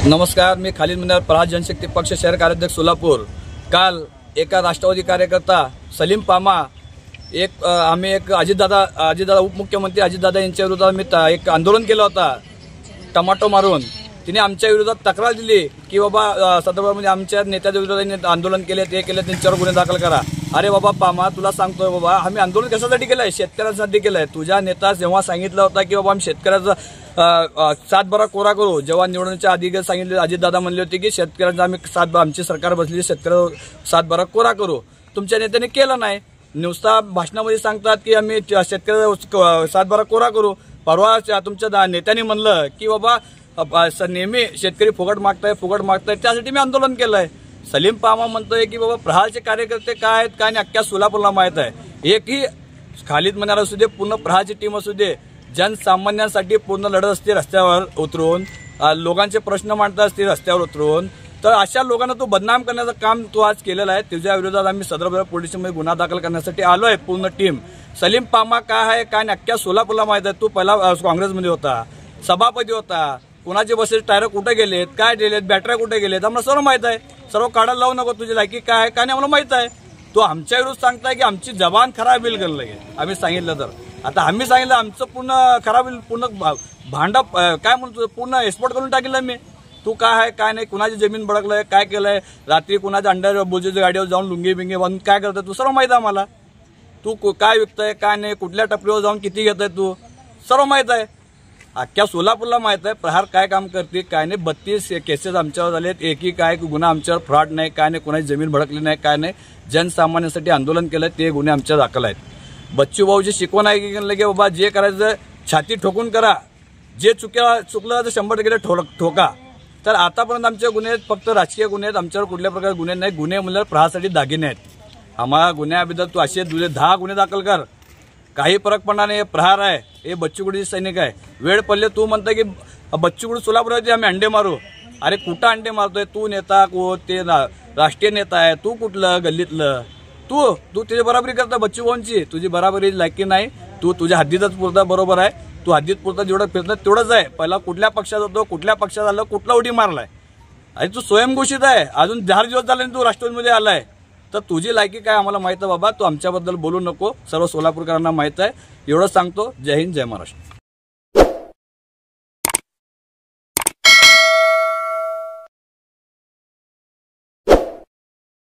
नमस्कार, मी खालिद मिनार, प्रहार जनशक्ती पक्ष शहर कार्याध्यक्ष सोलापूर। काल एका राष्ट्रवादी कार्यकर्ता सलीम पामा आम्ही एक अजितदादा उपमुख्यमंत्री अजितदादा यांच्या विरोधात एक आंदोलन केलं होता टमाटो मारून। तिने आमच्या विरोधात तक्रार दिली की बाबा सदर्भामध्ये आमच्या नेत्याच्या विरोधात आंदोलन केले, ते केले, त्यांच्यावर गुन्हे दाखल करा। अरे बाबा पामा, तुला सांगतोय बाबा, आम्ही आंदोलन कशासाठी केलंय? शेतकऱ्यांसाठी केलंय। तुझ्या नेता जेव्हा सांगितलं होता की बाबा आम्ही शेतकऱ्याचा सातबारा कोरा करू, जेव्हा निवडणुकीच्या आधी सांगितले, अजितदादा म्हणले होते की शेतकऱ्यांचा आम्ही आमची सरकार बसली शेतकऱ्याचा सातबारा कोरा करू। तुमच्या नेत्याने केलं नाही। नुसता भाषणामध्ये सांगतात की आम्ही शेतकऱ्याचा सातबारा कोरा करू। परवा तुमच्या नेत्याने म्हणलं की बाबा नेहमी शेतकरी फुकट मागताय, त्यासाठी मी आंदोलन केलंय। सलीम पामा म्हणतोय की बाबा प्रहारचे कार्यकर्ते काय आहेत काय नाही अख्ख्या सोलापूरला माहित आहे। एकही खालिद मिनार असू दे, पूर्ण प्रहारची टीम असू दे, जनसामान्यांसाठी पूर्ण लढत असते रस्त्यावर उतरून, लोकांचे प्रश्न मांडत असते रस्त्यावर उतरून। तर अशा लोकांना तू बदनाम करण्याचं काम तू आज केलेलं आहे। तुझ्या विरोधात आम्ही सदर पोलीस स्टेशनमध्ये गुन्हा दाखल करण्यासाठी आलोय पूर्ण टीम। सलीम पामा काय आहे काय नाही अख्ख्या सोलापूरला माहित आहे। तू पहिला काँग्रेसमध्ये होता, सभापती होता, कुणाचे बसेस टायर कुठे गेलेत, काय गेलेत, बॅटऱ्या कुठे गेलेत, आम्हाला सर्व माहित आहे। सर्व काढायला लावू नको, तुझी लायकी काय आहे काय नाही आम्हाला माहित आहे। तू आमच्या विरोधात सांगताय की आमची जबान खराब होईल कर लगे आम्ही सांगितलं तर। आता आम्ही सांगितलं आमचं पूर्ण खराब होईल, पूर्ण भांडा काय म्हणतो पूर्ण एक्सपोर्ट करून टाकेल मी। तू काय आहे काय नाही, कुणाची जमीन भडकलंय, काय केलंय, रात्री कुणाच्या अंडर बोजेच्या गाडीवर जाऊन लुंगी बिंगी बांधून काय करतोय तू सर्व माहित आहे आम्हाला। तू काय विकतोय काय नाही, कुठल्या टपरीवर जाऊन किती घेतोय तू सर्व माहित आहे। अख्ख्या सोलापूरला माहित आहे प्रहार काय काम करते काय नाही। 32 केसेस आमच्यावर झालेत, एकही काय गुन्हा आमच्यावर फ्रॉड नाही काय नाही, कुणाची जमीन भडकली नाही काय नाही। जनसामान्यांसाठी आंदोलन केलं, ते गुन्हे आमच्या दाखल आहेत। बच्चू भाऊची शिकवण आहे की लगे बाबा जे करायचं छाती ठोकून करा, जे चुकलं तर 100% ठोका। तर आतापर्यंत आमचे गुन्हे आहेत फक्त राजकीय गुन्हे आहेत, आमच्यावर कुठल्या प्रकारचे गुन्हे नाही। गुन्हे म्हणजे प्रहारसाठी दागिने आहेत। आम्हाला गुन्ह्याबद्दल तू असे 10 गुन्हे दाखल कर, काही फरक पडणार नाही। प्रहार आहे, हे बच्चूकडीचे सैनिक आहे। वेळ पडले तू म्हणताय की बच्चूकडू सोलापुरात आम्ही अंडे मारू। अरे कुठं अंडे मारतोय तू? नेता को ते राष्ट्रीय नेता आहे तू, कुठलं गल्लीतलं तू तुझी बराबरी करता बच्चू भाऊंची? तुझी बराबरी लायकी नाही। तू तुझ्या हद्दीतच पुरता बरोबर आहे। तू हद्दीत पुरता जेवढं फिरतं तेवढंच आहे। पहिला कुठल्या पक्षात होतो, कुठल्या पक्षात आलं, कुठला उडी मारलाय, अरे तू स्वयंघोषित आहे। अजून 10 दिवस झाले तू राष्ट्रवादीमध्ये आलाय, तर तुझी लायकी काय आम्हाला माहित आहे बाबा। तू आमच्याबद्दल बोलू नको, सर्व सोलापूरकरांना माहित आहे। एवढं सांगतो। जय हिंद, जय महाराष्ट्र।